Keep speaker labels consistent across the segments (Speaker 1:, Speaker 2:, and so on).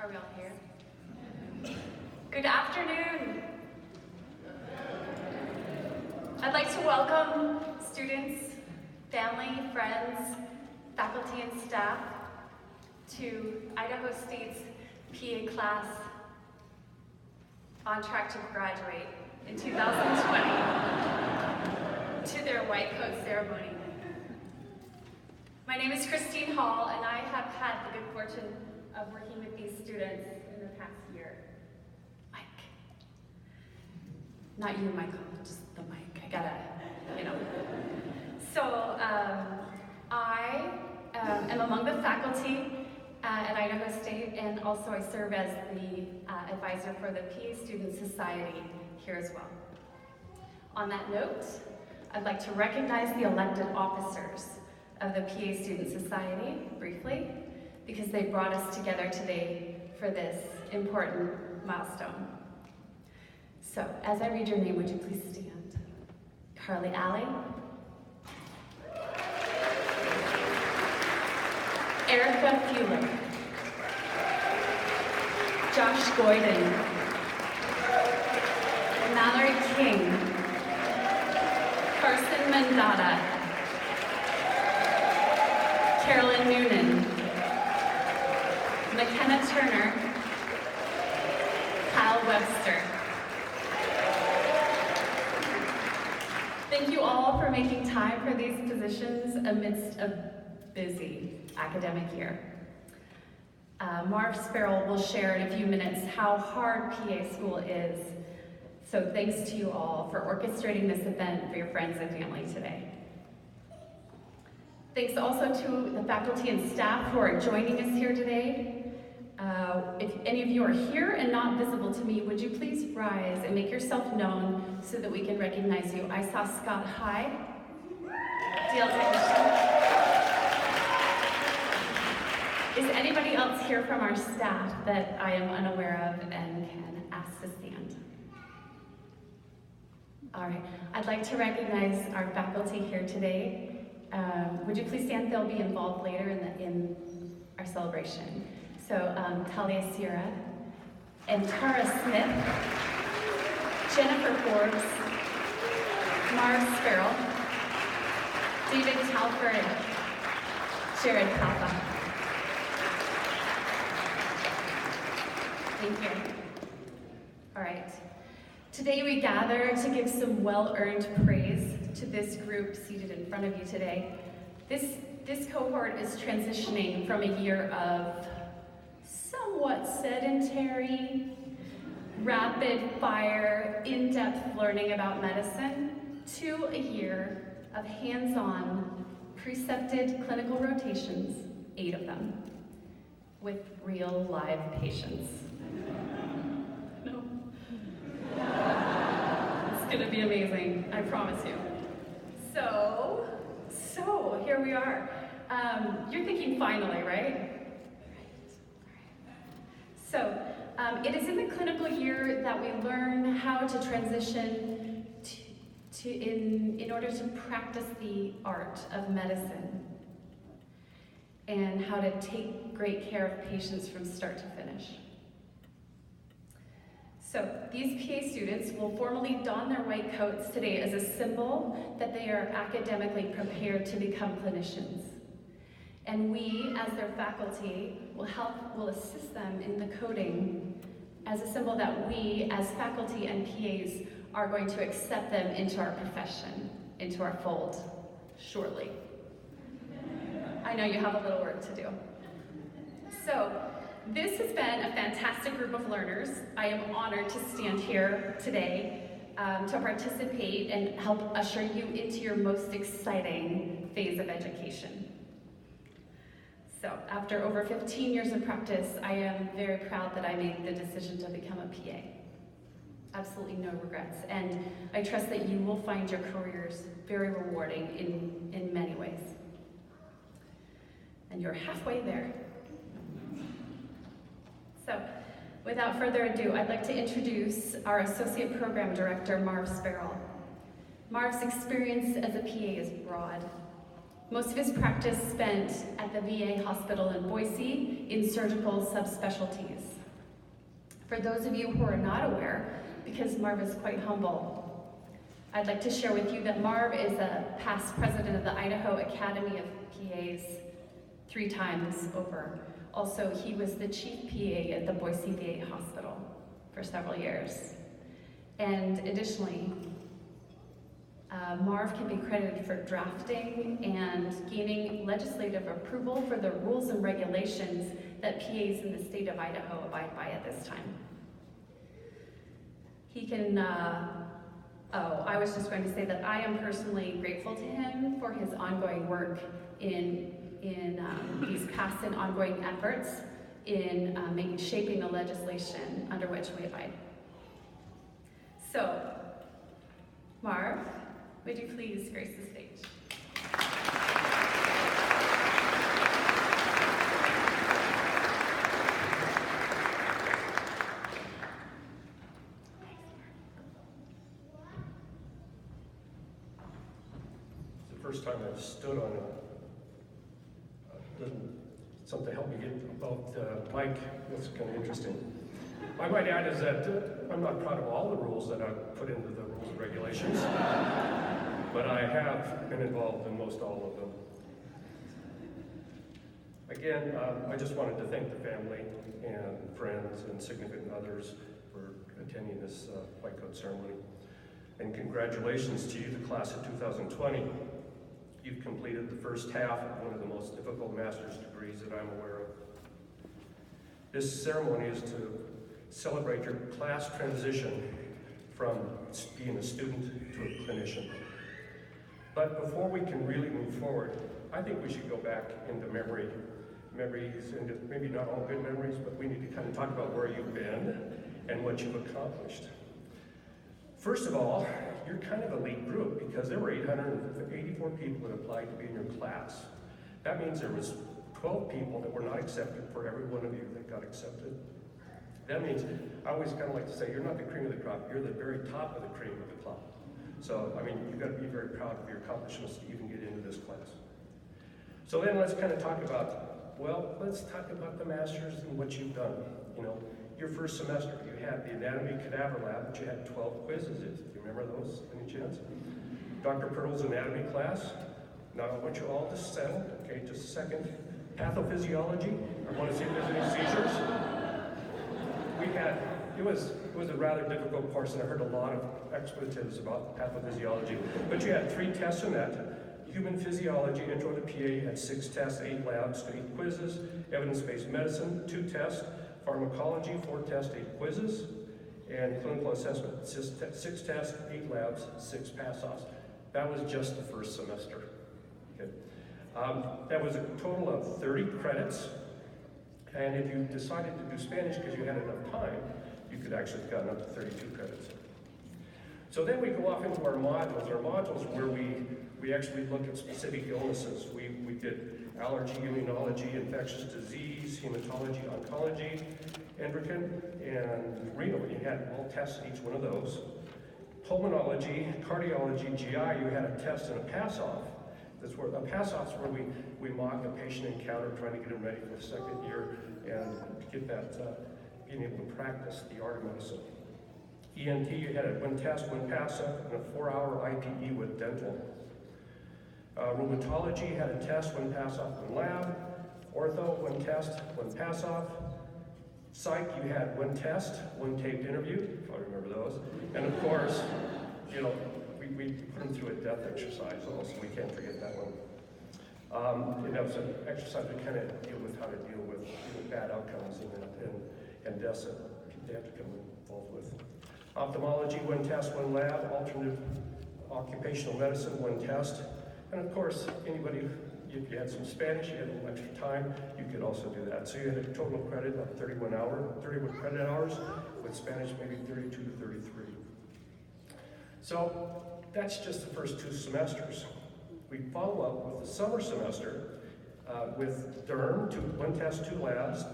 Speaker 1: Are we all here? Good afternoon. I'd like to welcome students, family, friends, faculty, and staff to Idaho State's PA class on track to graduate in 2020 to their white coat ceremony. My name is Christine Hall, and I have had the good fortune of working with these students in the past year. Mike. Not you, Michael, just the mic. I gotta, So, I am among the faculty at Idaho State, and also I serve as the advisor for the PA Student Society here as well. On that note, I'd like to recognize the elected officers of the PA Student Society briefly, because they brought us together today for this important milestone. So, as I read your name, would you please stand? Carly Alley, Erica Fuller, Josh Gordon, Mallory King, Carson Mandata, Carolyn Noonan, McKenna Turner, Kyle Webster. Thank you all for making time for these positions amidst a busy academic year. Marv Sparrow will share in a few minutes how hard PA school is. So thanks to you all for orchestrating this event for your friends and family today. Thanks also to the faculty and staff who are joining us here today. If any of you are here and not visible to me, would you please rise and make yourself known so that we can recognize you? I saw Scott High, DL technician. Is anybody else here from our staff that I am unaware of and can ask to stand? All right, I'd like to recognize our faculty here today. Would you please stand? They'll be involved later in our celebration. So Talia Sierra and Tara Smith, Jennifer Forbes, Marv Sparrow, David Talford, and Jared Papa. Thank you. All right. Today we gather to give some well-earned praise to this group seated in front of you today. This cohort is transitioning from a year of somewhat sedentary, rapid-fire, in-depth learning about medicine to a year of hands-on, precepted clinical rotations, 8 of them, with real live patients. No. It's gonna be amazing, I promise you. So here we are. You're thinking finally, right? So, it is in the clinical year that we learn how to transition in order to practice the art of medicine and how to take great care of patients from start to finish. So, these PA students will formally don their white coats today as a symbol that they are academically prepared to become clinicians. And we, as their faculty, will assist them in the coding as a symbol that we, as faculty and PAs, are going to accept them into our profession, into our fold, shortly. I know you have a little work to do. So, this has been a fantastic group of learners. I am honored to stand here today to participate and help usher you into your most exciting phase of education. So, after over 15 years of practice, I am very proud that I made the decision to become a PA. Absolutely no regrets. And I trust that you will find your careers very rewarding in many ways. And you're halfway there. So, without further ado, I'd like to introduce our Associate Program Director, Marv Sparrow. Marv's experience as a PA is broad. Most of his practice spent at the VA hospital in Boise in surgical subspecialties. For those of you who are not aware, because Marv is quite humble, I'd like to share with you that Marv is a past president of the Idaho Academy of PAs 3 times over. Also, he was the chief PA at the Boise VA Hospital for several years. And additionally, Marv can be credited for drafting and gaining legislative approval for the rules and regulations that PAs in the state of Idaho abide by at this time. He can, I was just going to say that I am personally grateful to him for his ongoing work in these past and ongoing efforts in shaping the legislation under which we abide. So, Marv, would you please grace the stage?
Speaker 2: It's the first time I've stood on something to help me get about mic. That's kind of interesting. I might add is that I'm not proud of all the rules that I've put into the rules and regulations, but I have been involved in most all of them. Again, I just wanted to thank the family and friends and significant others for attending this white coat ceremony. And congratulations to you, the class of 2020. You've completed the first half of one of the most difficult master's degrees that I'm aware of. This ceremony is to celebrate your class transition from being a student to a clinician. But before we can really move forward, I think we should go back into memories, and maybe not all good memories, but we need to kind of talk about where you've been and what you've accomplished. First of all, you're kind of an elite group because there were 884 people that applied to be in your class. That means there was 12 people that were not accepted for every one of you that got accepted. That means, I always kind of like to say, you're not the cream of the crop, you're the very top of the cream of the crop. So, I mean, you've got to be very proud of your accomplishments to even get into this class. So then let's kind of talk about, let's talk about the masters and what you've done. You know, your first semester, you had the anatomy cadaver lab, but you had 12 quizzes. Do you remember those, any chance? Dr. Pirtle's anatomy class. Now I want you all to settle, okay, just a second. Pathophysiology, I want to see if there's any seizures. It was a rather difficult course, and I heard a lot of expletives about pathophysiology. But you had 3 tests in that. Human physiology, intro to PA, you had 6 tests, 8 labs, 8 quizzes. Evidence-based medicine, 2 tests. Pharmacology, 4 tests, 8 quizzes. And clinical assessment, 6 tests, 8 labs, 6 pass-offs. That was just the first semester. Okay. That was a total of 30 credits. And if you decided to do Spanish because you had enough time, you could actually have gotten up to 32 credits. So then we go off into our modules. Our modules where we actually look at specific illnesses. We did allergy, immunology, infectious disease, hematology, oncology, endocrine, and renal. You had all tests in each one of those. Pulmonology, cardiology, GI, you had a test and a pass-off. That's where a pass-off's where we mock a patient encounter, trying to get them ready for the second year and get that, being able to practice the art of medicine. ENT, you had 1 test, 1 pass-off, and a 4-hour IPE with dental. Rheumatology had a test, 1 pass-off, 1 lab. Ortho, 1 test, 1 pass-off. Psych, you had 1 test, 1 taped interview. You probably remember those. And of course, you know, we put them through a death exercise also. We can't forget that one. And that was an exercise to kind of deal with how to deal with bad outcomes and deaths that they have to come involved with. Ophthalmology, 1 test, 1 lab. Alternative occupational medicine, 1 test. And of course, anybody, if you had some Spanish, you had a little extra time, you could also do that. So you had a total credit of 31 credit hours, with Spanish maybe 32 to 33. So that's just the first 2 semesters. We follow up with the summer semester with derm, 1 test, 2 labs,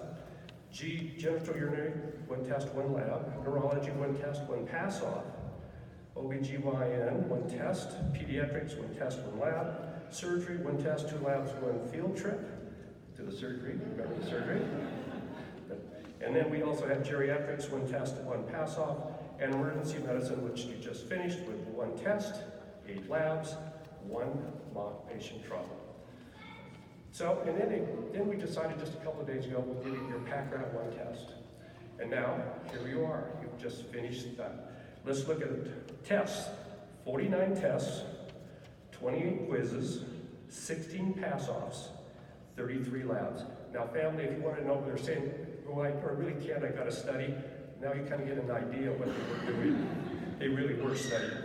Speaker 2: genitourinary, 1 test, 1 lab, neurology, 1 test, 1 pass-off, OBGYN, 1 test, pediatrics, 1 test, 1 lab, surgery, 1 test, 2 labs, 1 field trip to the surgery. Remember the surgery? And then we also had geriatrics, 1 test, 1 pass-off, and emergency medicine, which you just finished with 1 test, 8 labs, 1 mock patient trial. So, and then we decided just a couple of days ago, we'll give you your PAC-RAT 1 test. And now, here you are, you've just finished that. Let's look at tests. 49 tests, 28 quizzes, 16 pass-offs, 33 labs. Now family, if you want to know what they're saying, well, I really can't, I gotta study. Now you kind of get an idea of what they were doing. They really were studying.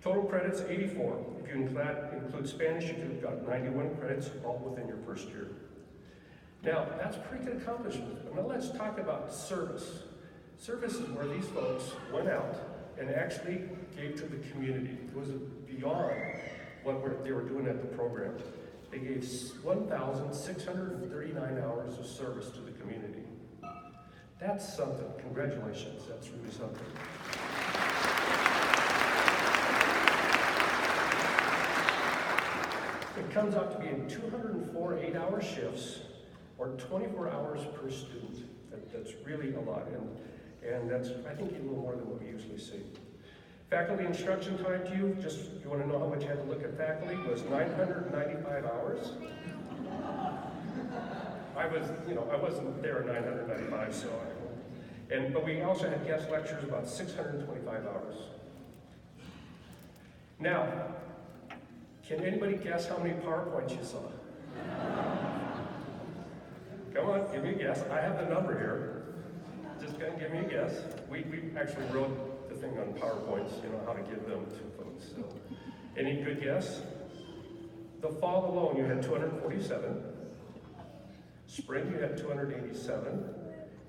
Speaker 2: Total credits, 84. If you include Spanish, you could have got 91 credits, all within your first year. Now, that's a pretty good accomplishment. But now let's talk about service. Service is where these folks went out and actually gave to the community. It was beyond what they were doing at the program. They gave 1,639 hours of service to the community. That's something. Congratulations. That's really something. It comes out to be in 204 8-hour shifts, or 24 hours per student. That's really a lot, and that's, I think, even more than what we usually see. Faculty instruction time to you, just you want to know how much you had to look at faculty, was 995 hours. I wasn't there at 995, so but we also had guest lectures about 625 hours. Now, can anybody guess how many PowerPoints you saw? Come on, give me a guess. I have the number here. Just gonna give me a guess. We actually wrote the thing on PowerPoints, how to give them to folks. So, any good guess? The fall alone, you had 247. Spring, you had 287.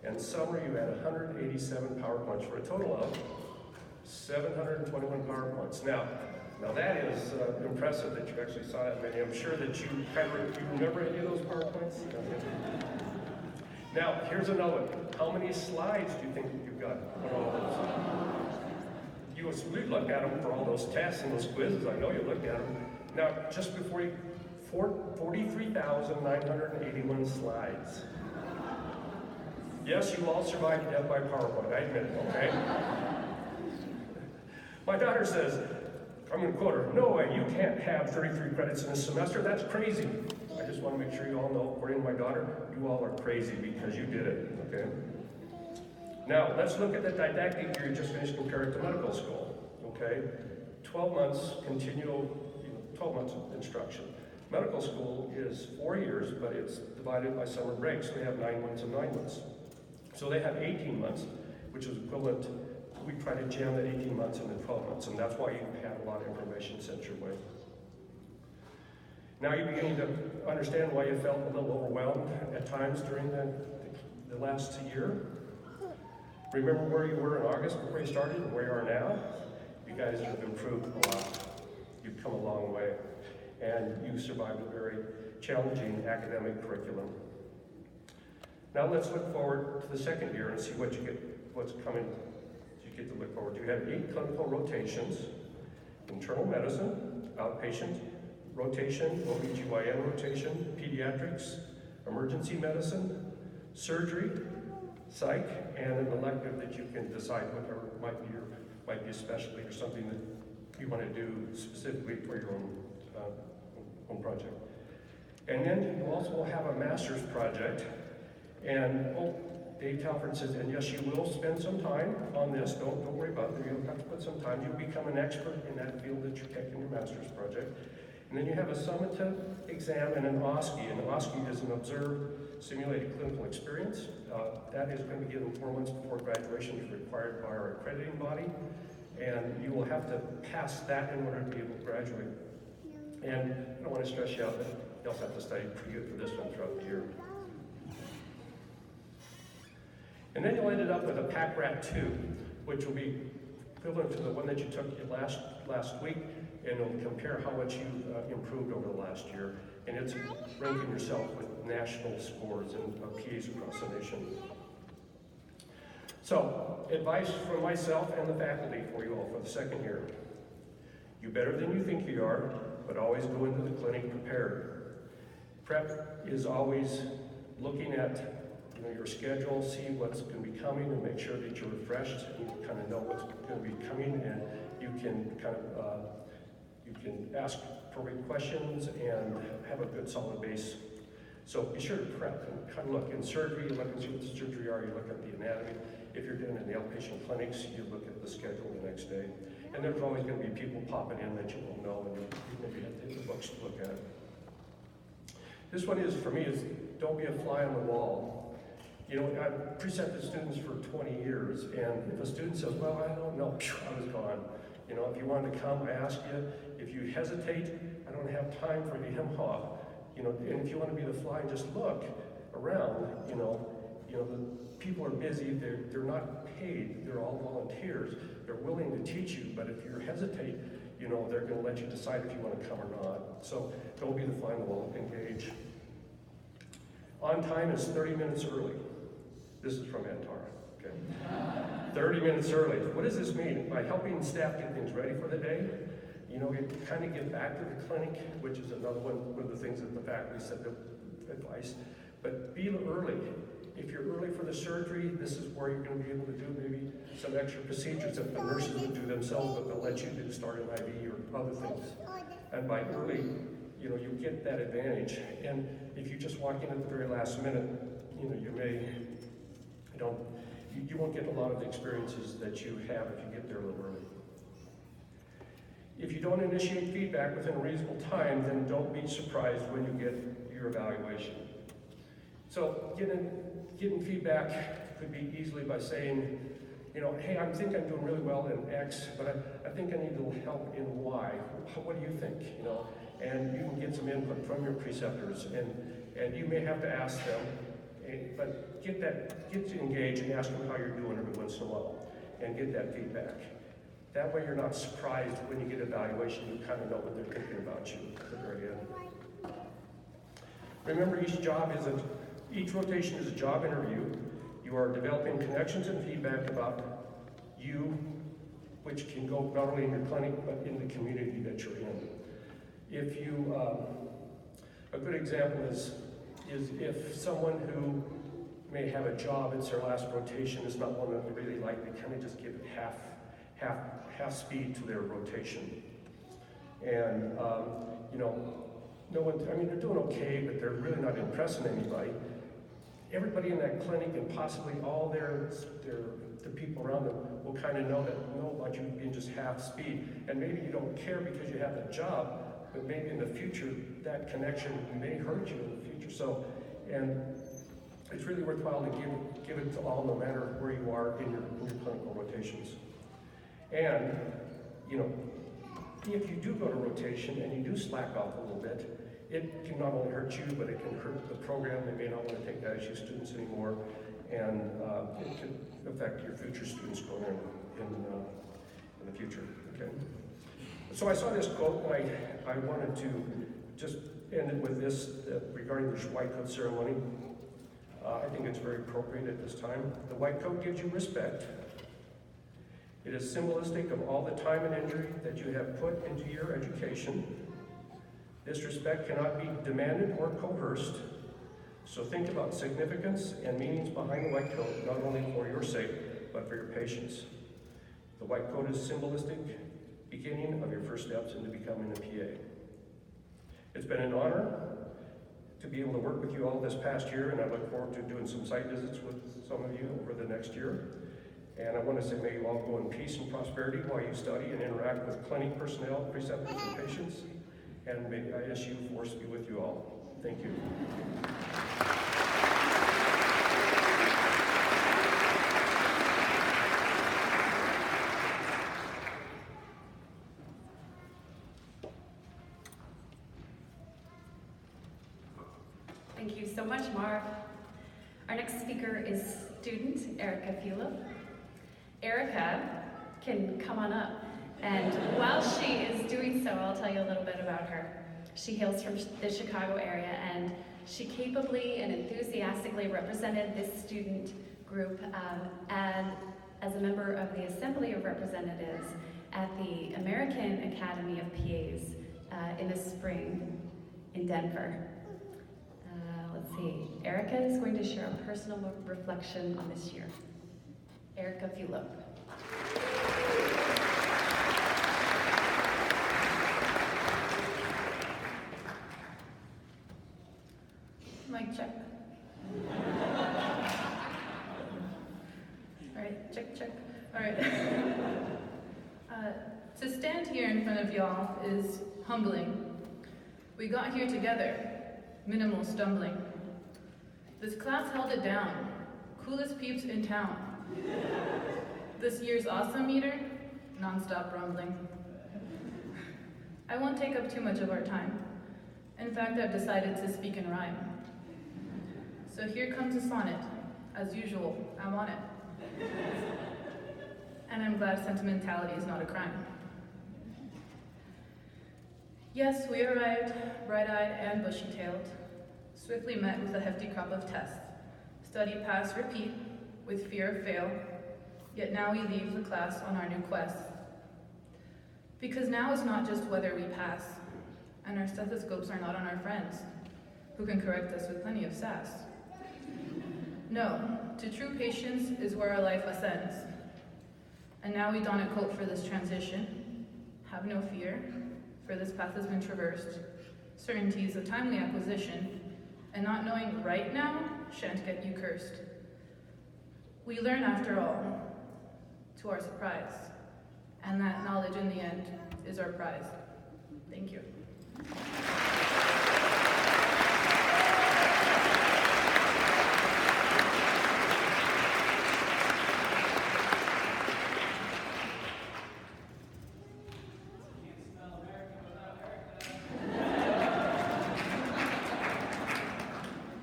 Speaker 2: And summer, you had 187 PowerPoints for a total of 721 PowerPoints. Now that is impressive that you actually saw that many. I'm sure that you remember any of those PowerPoints? Now, here's another one. How many slides do you think you've got on all those? We looked at them for all those tests and those quizzes. I know you looked at them. Now, just before 43,981 slides. Yes, you all survived death by PowerPoint, I admit it, okay? My daughter says, I'm going to quote her, "No way, you can't have 33 credits in a semester, that's crazy." I just want to make sure you all know, according to my daughter, you all are crazy because you did it, okay? Now, let's look at the didactic year you just finished compared to medical school, okay? 12 months continual, 12 months of instruction. Medical school is 4 years, but it's divided by summer breaks, so they have 9 months and 9 months. So they have 18 months, which is equivalent. We try to jam that 18 months into 12 months, and that's why you have a lot of information sent your way. Now you're beginning to understand why you felt a little overwhelmed at times during the last year. Remember where you were in August before you started and where you are now? You guys have improved a lot. You've come a long way, and you survived a very challenging academic curriculum. Now let's look forward to the second year and see what's coming. You get to look forward to. You have 8 clinical rotations: internal medicine, outpatient rotation, OBGYN rotation, pediatrics, emergency medicine, surgery, psych, and an elective that you can decide whatever might be a specialty or something that you want to do specifically for your own project. And then you also will have a master's project. And Dave Talford says, and yes, you will spend some time on this. Don't worry about it. You'll have to put some time. You'll become an expert in that field that you're taking your master's project. And then you have a summative exam and an OSCE. And an OSCE is an observed simulated clinical experience. That is going to be given 4 months before graduation. It's required by our accrediting body. And you will have to pass that in order to be able to graduate. And I don't want to stress you out, but you also have to study pretty good for this one throughout the year. And then you'll end up with a PAC-RAT 2, which will be equivalent to the one that you took last week, and it'll compare how much you improved over the last year. And it's ranking yourself with national scores and PAs across the nation. So, advice from myself and the faculty for you all for the second year. You better than you think you are, but always go into the clinic prepared. Prep is always looking at your schedule, see what's going to be coming, and make sure that you're refreshed and you kind of know what's going to be coming, and you can kind of you can ask appropriate questions and have a good solid base. So be sure to prep and kind of look in surgery. You look and see what the surgery are. You look at the anatomy. If you're doing it in the outpatient clinics, you look at the schedule the next day. And there's always going to be people popping in that you won't know, and you maybe have to hit the books to look at. This one is, for me, is don't be a fly on the wall. I've precepted students for 20 years, and if a student says, well, I don't know, I was gone. If you wanted to come, I ask you. If you hesitate, I don't have time for the hem-haw. And if you want to be the fly, just look around. The people are busy. They're not paid. They're all volunteers. They're willing to teach you, but if you hesitate, they're going to let you decide if you want to come or not. So don't be the fly on the wall. Engage. On time is 30 minutes early. This is from Antara. Okay. 30 minutes early. What does this mean? By helping staff get things ready for the day, you kind of get back to the clinic, which is another one of the things that the faculty said, the advice. But be early. If you're early for the surgery, this is where you're going to be able to do maybe some extra procedures that the nurses would do themselves, but they'll let you start an IV or other things. And by early, you get that advantage. And if you just walk in at the very last minute, you won't get a lot of the experiences that you have if you get there a little early. If you don't initiate feedback within a reasonable time, then don't be surprised when you get your evaluation. So getting feedback could be easily by saying, hey, I think I'm doing really well in X, but I think I need a little help in Y. What do you think? And you can get some input from your preceptors, and you may have to ask them, but get to engage and ask them how you're doing every once in a while, and get that feedback. That way you're not surprised when you get evaluation, you kind of know what they're thinking about you at the very end. Remember, each rotation is a job interview. You are developing connections and feedback about you, which can go not only in your clinic, but in the community that you're in. A good example is if someone who may have a job, it's their last rotation, is not one that they really like, they kind of just give it half speed to their rotation. And, no one, they're doing okay, but they're really not impressing anybody. Everybody in that clinic and possibly all the people around them will kind of know about you being just half speed. And maybe you don't care because you have that job, but maybe in the future, that connection may hurt you in the future. So, and it's really worthwhile to give it to all, no matter where you are in your clinical rotations. And, if you do go to rotation and you do slack off a little bit, it can not only hurt you, but it can hurt the program. They may not want to take that as your students anymore, and it can affect your future students going in the future. Okay. So I saw this quote, and I wanted to just end it with this regarding the white coat ceremony. I think it's very appropriate at this time. The white coat gives you respect. It is symbolistic of all the time and energy that you have put into your education. This respect cannot be demanded or coerced, so think about significance and meanings behind the white coat, not only for your sake, but for your patients. The white coat is symbolistic beginning of your first steps into becoming a PA. It's been an honor to be able to work with you all this past year, and I look forward to doing some site visits with some of you over the next year. And I want to say, may you all go in peace and prosperity while you study and interact with clinic personnel, preceptors, and patients. And may ISU Force be with you all. Thank you.
Speaker 1: Thank you so much, Marv. Our next speaker is student Erica Fila. Erica can come on up, and while she is doing so, I'll tell you a little bit about her. She hails from the Chicago area, and she capably and enthusiastically represented this student group and as a member of the Assembly of Representatives at the American Academy of PAs in the spring in Denver. Let's see. Erica is going to share a personal reflection on this year. Erica Fulop.
Speaker 3: Mic check. All right, check, check. All right. To stand here in front of y'all is humbling. We got here together, minimal stumbling. This class held it down, coolest peeps in town. This year's awesome meter, non-stop rumbling. I won't take up too much of our time. In fact, I've decided to speak in rhyme. So here comes a sonnet. As usual, I'm on it. And I'm glad sentimentality is not a crime. Yes, we arrived, bright-eyed and bushy-tailed, swiftly met with a hefty crop of tests. Study, pass, repeat, with fear of fail, yet now we leave the class on our new quest. Because now it's not just whether we pass, and our stethoscopes are not on our friends, who can correct us with plenty of sass. No, to true patience is where our life ascends. And now we don a coat for this transition. Have no fear, for this path has been traversed. Certainty is a timely acquisition, and not knowing right now shan't get you cursed. We learn after all, to our surprise, and that knowledge in the end is our prize. Thank you.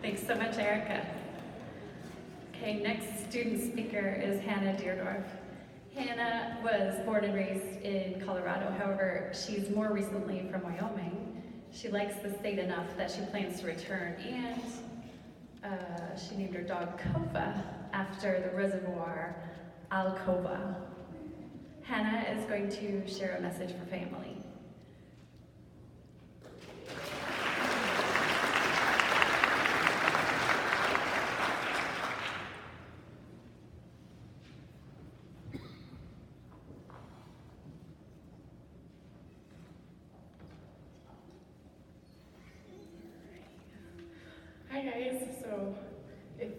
Speaker 1: Thanks so much, Erica. Okay, next student speaker is Hannah Deerdorf. Hannah was born and raised in Colorado. However, she's more recently from Wyoming. She likes the state enough that she plans to return, and she named her dog Kova after the reservoir Alcova. Hannah is going to share a message for family.
Speaker 4: Hi guys, so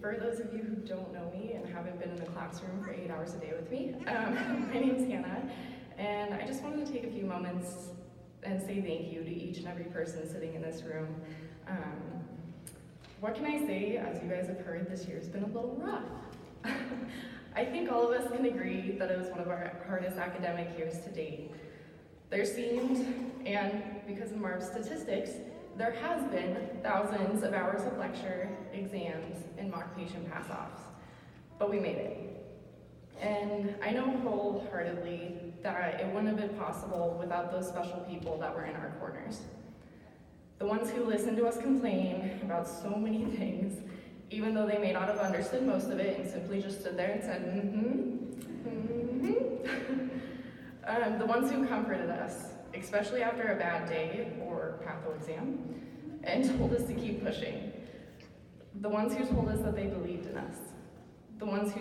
Speaker 4: for those of you who don't know me and haven't been in the classroom for 8 hours a day with me, my name's Hannah, and I just wanted to take a few moments and say thank you to each and every person sitting in this room. What can I say? As you guys have heard, this year's been a little rough. I think all of us can agree that it was one of our hardest academic years to date. There seemed, and because of Marv's statistics, there has been thousands of hours of lecture, exams, and mock patient pass-offs, but we made it. And I know wholeheartedly that it wouldn't have been possible without those special people that were in our corners. The ones who listened to us complain about so many things, even though they may not have understood most of it and simply just stood there and said, the ones who comforted us, especially after a bad day or patho exam, and told us to keep pushing. The ones who told us that they believed in us. The ones who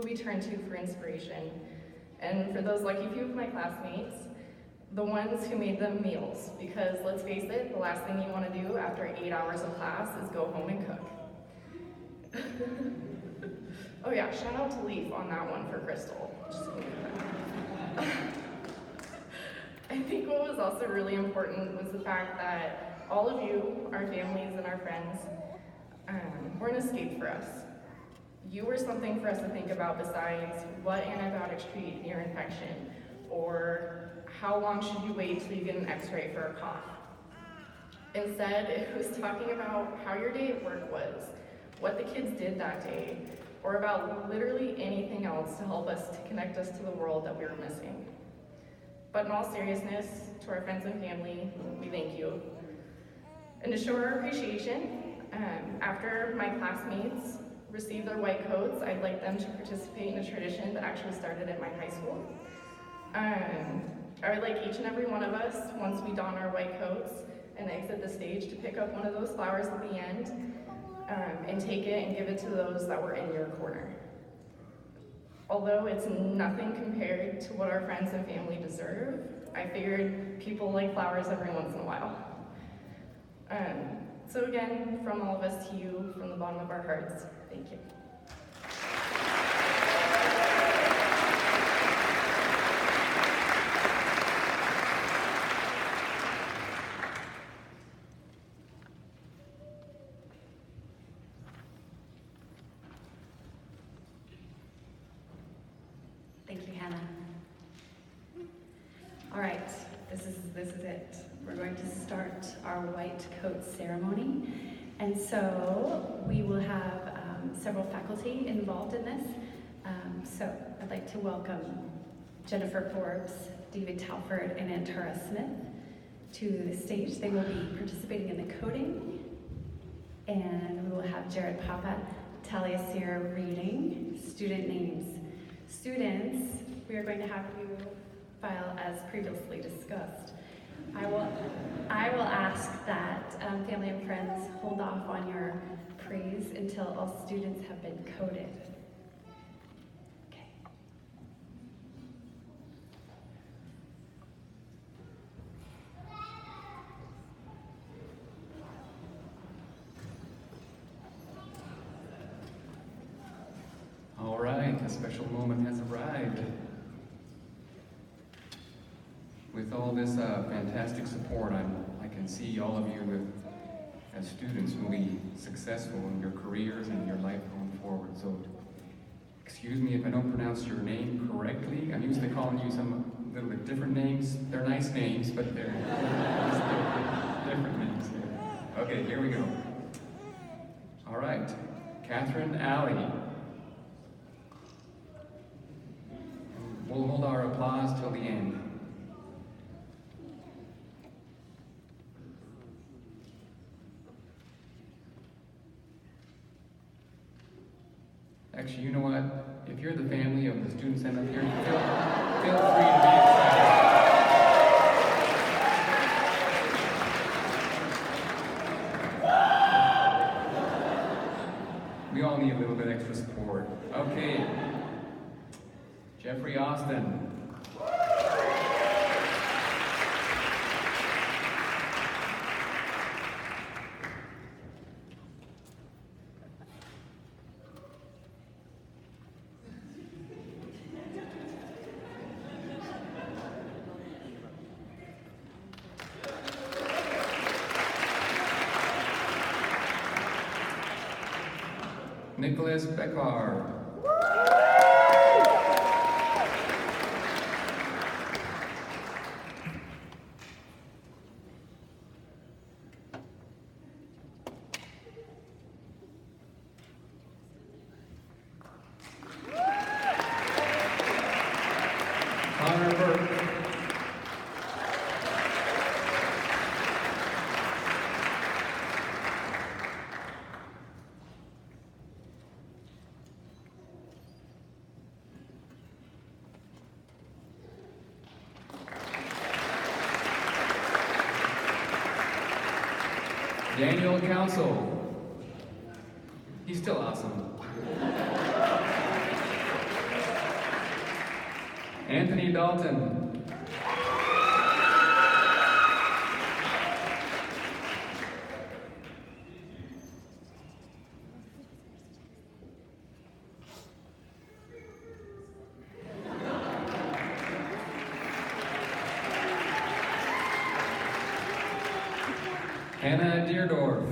Speaker 4: we turned to for inspiration. And for those lucky few of my classmates, the ones who made them meals, because let's face it, the last thing you want to do after 8 hours of class is go home and cook. Oh yeah, shout out to Leaf on that one for Crystal. Just kidding. I think what was also really important was the fact that all of you, our families and our friends, were an escape for us. You were something for us to think about besides what antibiotics treat ear infection, or how long should you wait till you get an x-ray for a cough. Instead, it was talking about how your day at work was, what the kids did that day, or about literally anything else to help us to connect us to the world that we were missing. But in all seriousness, to our friends and family, we thank you. And to show our appreciation, after my classmates receive their white coats, I'd like them to participate in a tradition that actually started at my high school. I would like each and every one of us, once we don our white coats and exit the stage to pick up one of those flowers at the end and take it and give it to those that were in your corner. Although it's nothing compared to what our friends and family deserve, I figured people like flowers every once in a while. So again, from all of us to you, from the bottom of our hearts, thank you.
Speaker 1: Thank you, Hannah. All right, this is it. We're going to start our white coat ceremony. And so we will have several faculty involved in this. So I'd like to welcome Jennifer Forbes, David Talford, and Antura Smith to the stage. They will be participating in the coding. And we will have Jared Papa, Talia Sierra reading student names. Students, we are going to have you file as previously discussed. I will ask that family and friends hold off on your praise until all students have been coded. Okay.
Speaker 5: All right, a special moment has arrived. With all this fantastic support, I can see all of you as students will be successful in your careers and your life going forward. So, excuse me if I don't pronounce your name correctly. I'm used to calling you some little bit different names. They're nice names, but they're different names. Okay, here we go. All right, Catherine Alley. We'll hold our applause till the end. Actually, you know what? If you're the family of the students sent up here, feel free to be excited. We all need a little bit extra support. Okay. Jeffrey Austin. Nicholas Beckar. Connor Burke. Daniel Council. He's still awesome. Anthony Dalton. Hannah Deerdorf.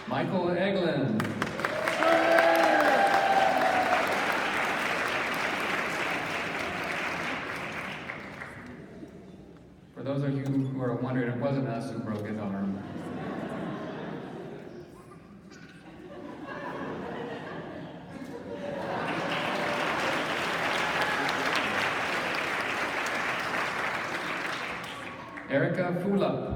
Speaker 5: Michael Eglin. For those of you who are wondering, it wasn't us who broke his arm. Erica Fulop.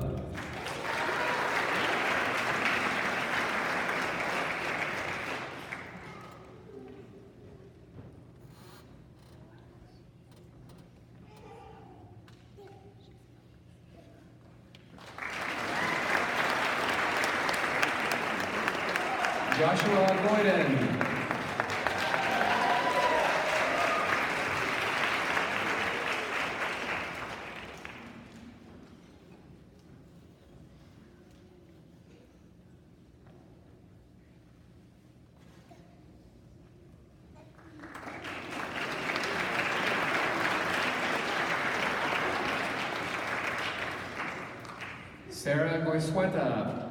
Speaker 5: Joshua Boyden. Sarah Goisueta.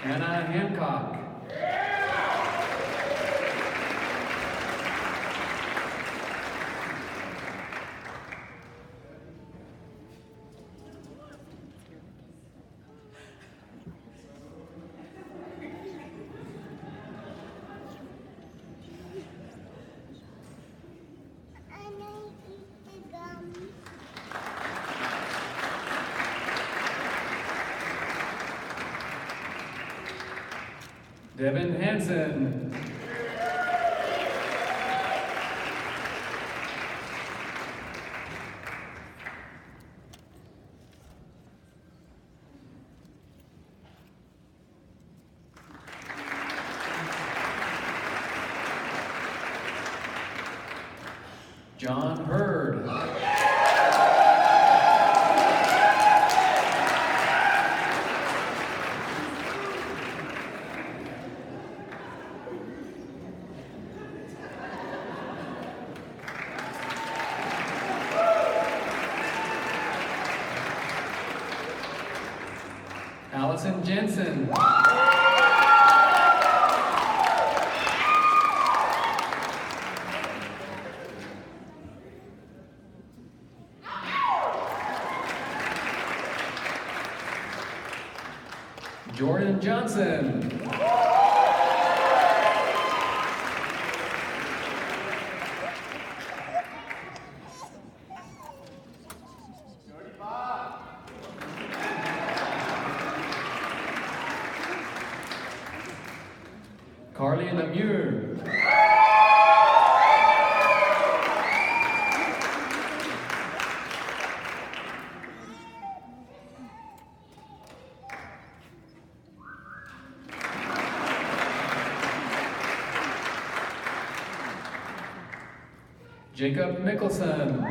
Speaker 5: Anna Hancock. Devin Hansen. John Hurd. Allison Jensen. Jordan Johnson. Carly Lemure. Jacob Mickelson.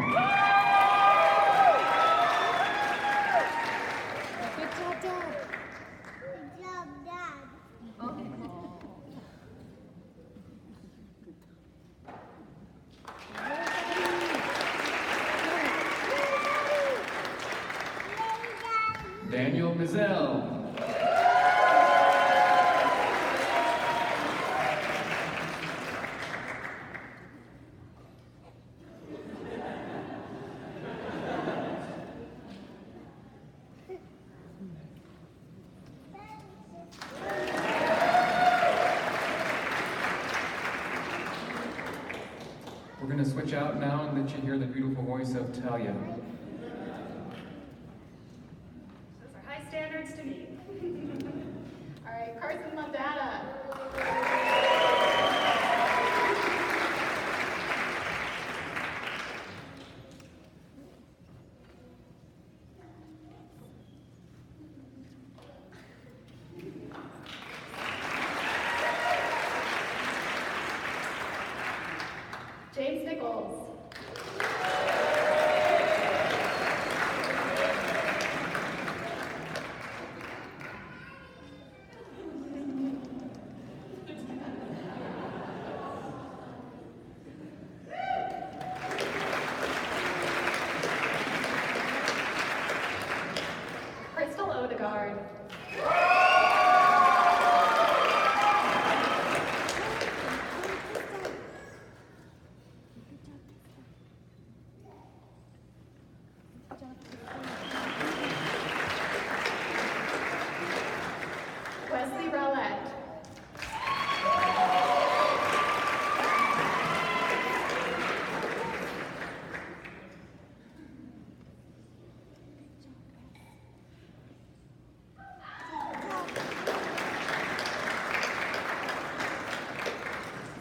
Speaker 6: Good job, Dad. Good job, Dad.
Speaker 5: Daniel Mizell. We're going to switch out now and let you hear the beautiful voice of Talia.
Speaker 1: Those are high standards to meet.
Speaker 4: All right, Carson Mondada.
Speaker 1: James Nichols. Crystal Odegaard. Wesley Rowlett.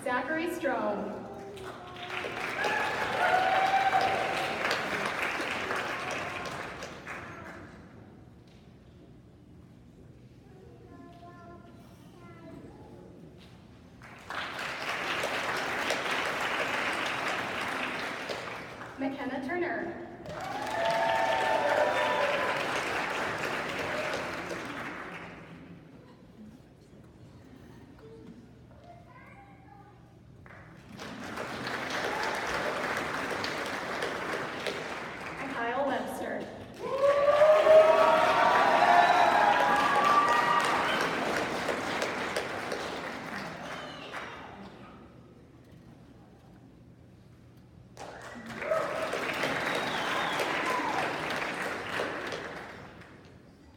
Speaker 1: Zachary Strome. McKenna Turner. Kyle Webster.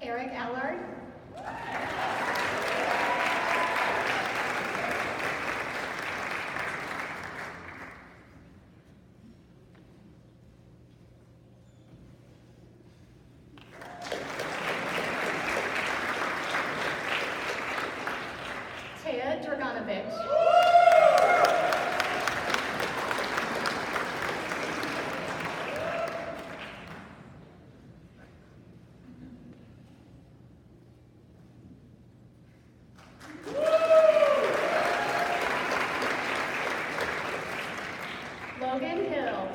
Speaker 1: Eric Allard. Taya Draganovich. Logan Hill.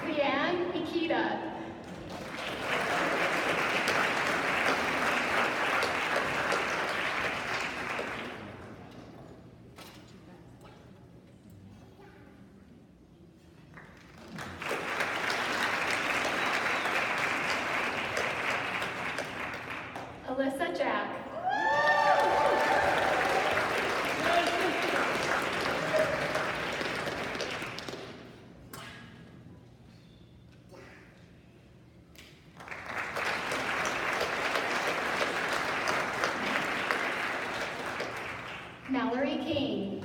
Speaker 1: Leanne Ikeda. Alyssa Jack. Mallory King.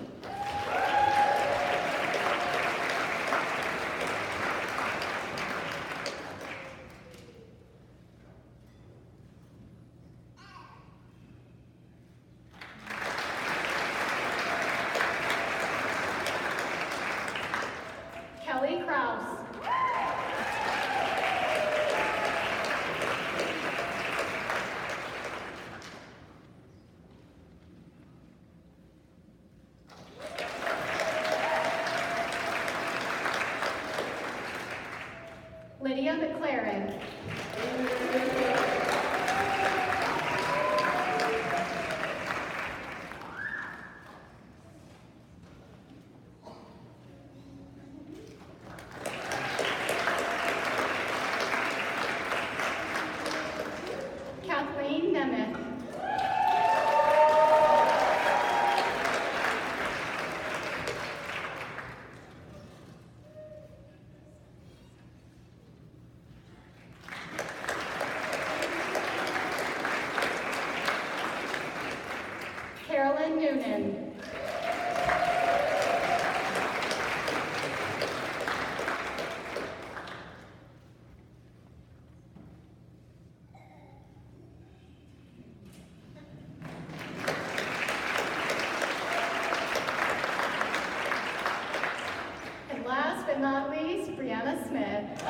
Speaker 1: Kelly Kraus. Lydia McLaren. Kathleen Nemeth. Carolyn Noonan. And last but not least, Brianna Smith.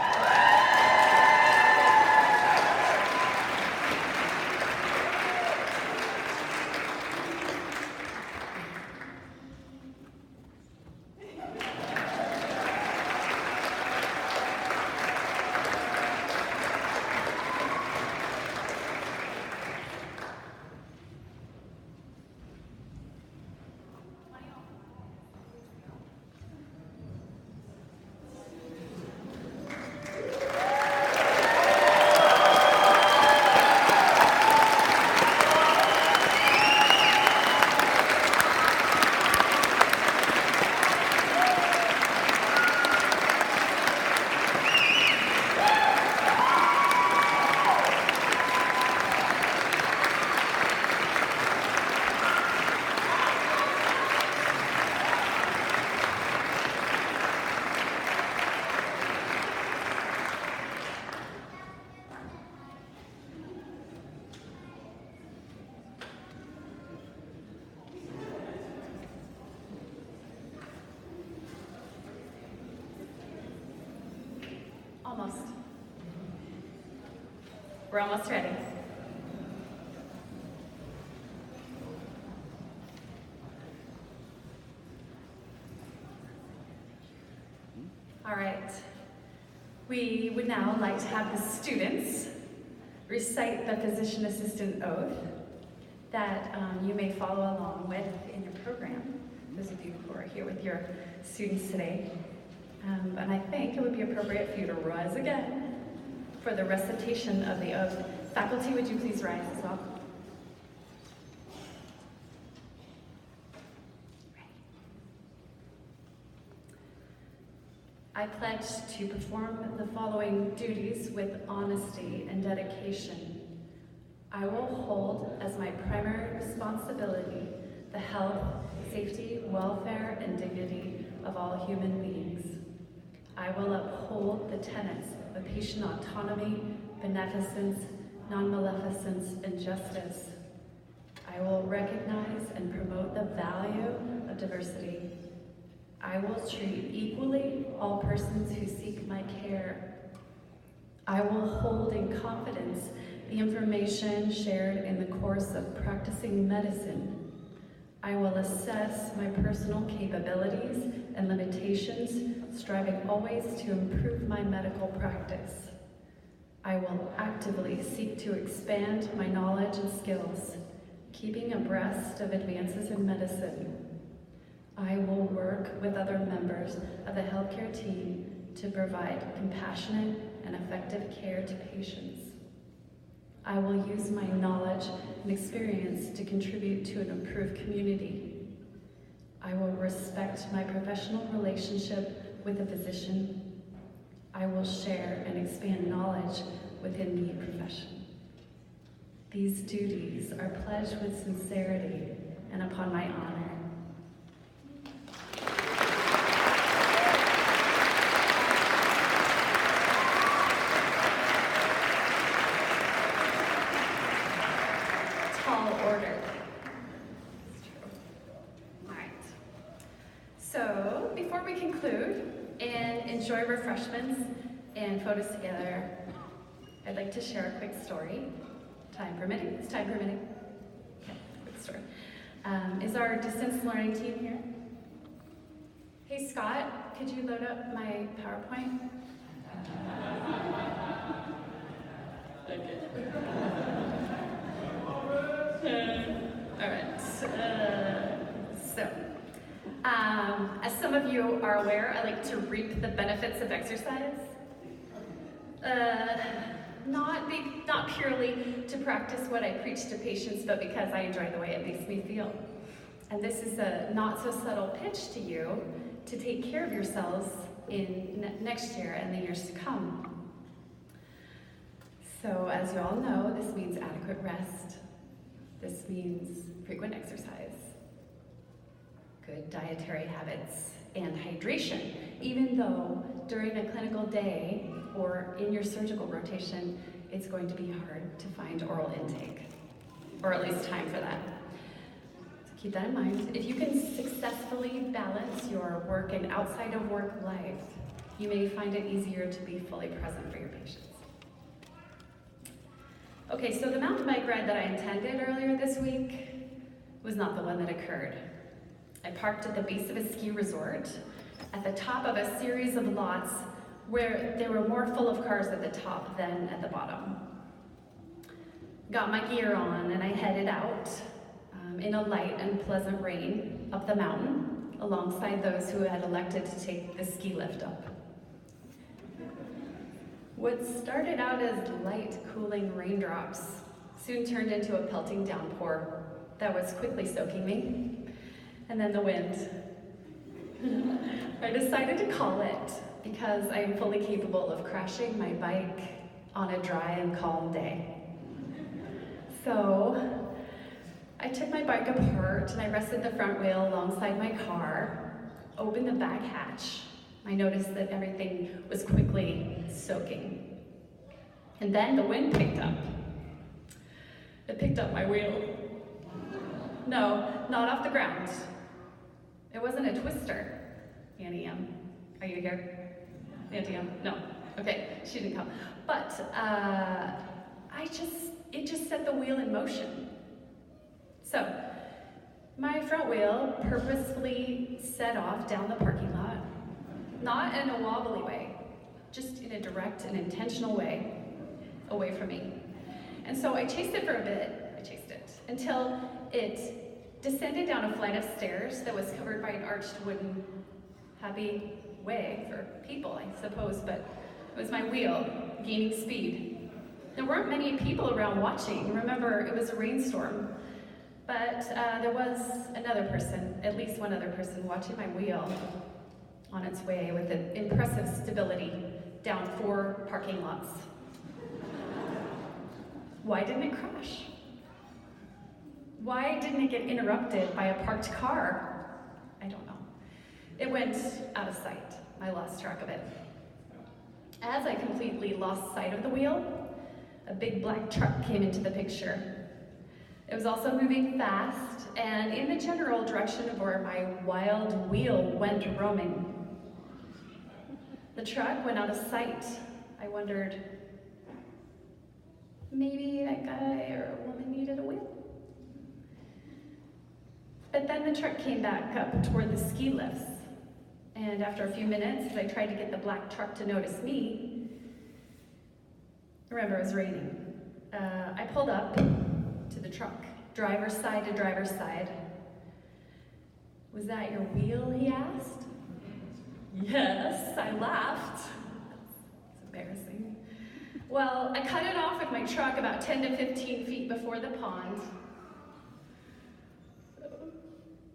Speaker 1: We're almost ready. All right. We would now like to have the students recite the physician assistant oath that you may follow along with in your program, those of you who are here with your students today. And I think it would be appropriate for you to rise again for the recitation of the oath. Faculty, would you please rise as well? I pledge to perform the following duties with honesty and dedication. I will hold as my primary responsibility the health, safety, welfare, and dignity of all human beings. I will uphold the tenets of patient autonomy, beneficence, non-maleficence, and justice. I will recognize and promote the value of diversity. I will treat equally all persons who seek my care. I will hold in confidence the information shared in the course of practicing medicine. I will assess my personal capabilities and limitations, striving always to improve my medical practice. I will actively seek to expand my knowledge and skills, keeping abreast of advances in medicine. I will work with other members of the healthcare team to provide compassionate and effective care to patients. I will use my knowledge and experience to contribute to an improved community. I will respect my professional relationship with a physician. I will share and expand knowledge within the profession. These duties are pledged with sincerity and upon my honor. Order. All right. So before we conclude and enjoy refreshments and photos together, I'd like to share a quick story. Time permitting? Is time permitting? Okay, quick story. Is our distance learning team here? Hey Scott, could you load up my PowerPoint? All right, as some of you are aware, I like to reap the benefits of exercise. Not purely to practice what I preach to patients, but because I enjoy the way it makes me feel. And this is a not so subtle pitch to you to take care of yourselves in next year and the years to come. So as you all know, this means adequate rest. This means frequent exercise, good dietary habits, and hydration, even though during a clinical day or in your surgical rotation, it's going to be hard to find oral intake, or at least time for that. So keep that in mind. If you can successfully balance your work and outside of work life, you may find it easier to be fully present for your patients. Okay, so the mountain bike ride that I intended earlier this week was not the one that occurred. I parked at the base of a ski resort at the top of a series of lots where there were more full of cars at the top than at the bottom. Got my gear on and I headed out in a light and pleasant rain up the mountain alongside those who had elected to take the ski lift up. What started out as light, cooling raindrops soon turned into a pelting downpour that was quickly soaking me, and then the wind. I decided to call it because I am fully capable of crashing my bike on a dry and calm day. So I took my bike apart and I rested the front wheel alongside my car, opened the back hatch. I noticed that everything was quickly soaking. And then the wind picked up. It picked up my wheel. No, not off the ground. It wasn't a twister. Annie M, are you here? Auntie M? No. Okay, she didn't come. But I it just set the wheel in motion. So, my front wheel purposefully set off down the parking lot, not in a wobbly way, just in a direct and intentional way away from me. And so I chased it for a bit, until it descended down a flight of stairs that was covered by an arched wooden happy way for people, I suppose, but it was my wheel gaining speed. There weren't many people around watching. Remember, it was a rainstorm. But there was another person, at least one other person, watching my wheel on its way with an impressive stability down 4 parking lots. Why didn't it crash? Why didn't it get interrupted by a parked car? I don't know. It went out of sight. I lost track of it. As I completely lost sight of the wheel, a big black truck came into the picture. It was also moving fast and in the general direction of where my wild wheel went roaming. The truck went out of sight. I wondered, maybe that guy or a woman needed a wheel? But then the truck came back up toward the ski lifts. And after a few minutes, as I tried to get the black truck to notice me, remember it was raining, I pulled up to the truck, driver's side to driver's side. "Was that your wheel?" he asked. Yes, I laughed. It's embarrassing. Well, I cut it off with my truck about 10 to 15 feet before the pond.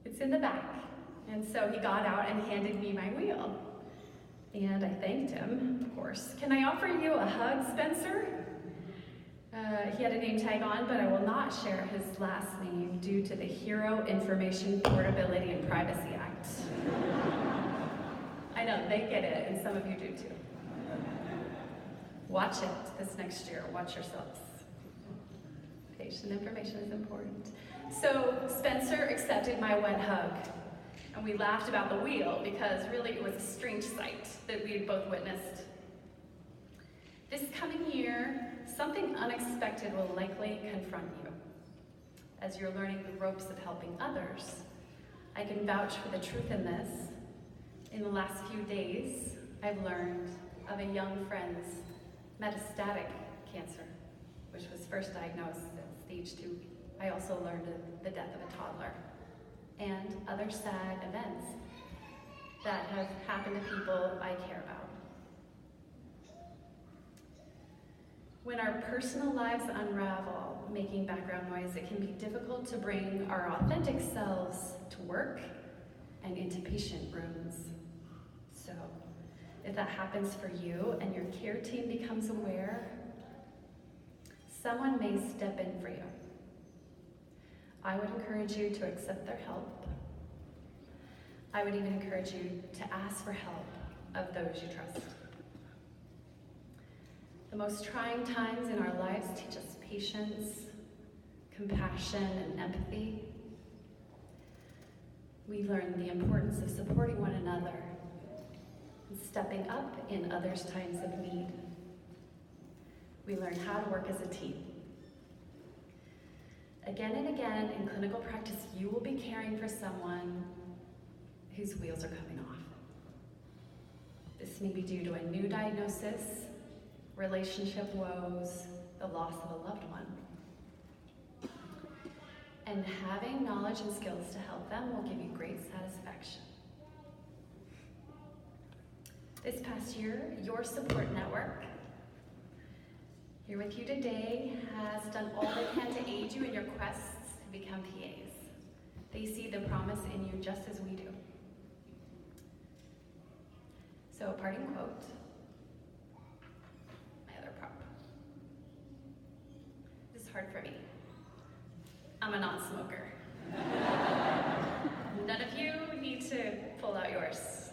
Speaker 1: It's in the back. And so he got out and handed me my wheel. And I thanked him, of course. "Can I offer you a hug, Spencer?" He had a name tag on, but I will not share his last name due to the HERO Information Portability and Privacy Act. I know, they get it, and some of you do too. Watch it this next year. Watch yourselves. Patient information is important. So Spencer accepted my wet hug. And we laughed about the wheel because really it was a strange sight that we had both witnessed. This coming year, something unexpected will likely confront you. As you're learning the ropes of helping others, I can vouch for the truth in this. In the last few days, I've learned of a young friend's metastatic cancer, which was first diagnosed at stage 2. I also learned of the death of a toddler and other sad events that have happened to people I care about. When our personal lives unravel, making background noise, it can be difficult to bring our authentic selves to work and into patient rooms. So, if that happens for you and your care team becomes aware, someone may step in for you. I would encourage you to accept their help. I would even encourage you to ask for help of those you trust. The most trying times in our lives teach us patience, compassion, and empathy. We learn the importance of supporting one another and stepping up in others' times of need. We learn how to work as a team. Again and again in clinical practice, you will be caring for someone whose wheels are coming off. This may be due to a new diagnosis, relationship woes, the loss of a loved one. And having knowledge and skills to help them will give you great satisfaction. This past year, your support network here with you today has done all they can to aid you in your quests to become PAs. They see the promise in you just as we do. So a parting quote, my other prop. This is hard for me. I'm a non-smoker. None of you need to pull out yours,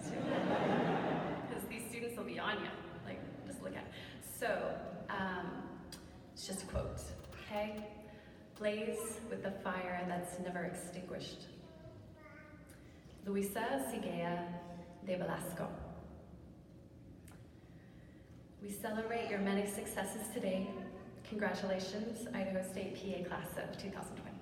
Speaker 1: because these students will be on you. Like, just look at it. So, it's just a quote, okay? Blaze with the fire that's never extinguished. Luisa Sigea de Velasco. We celebrate your many successes today, Congratulations, Idaho State PA Class of 2020.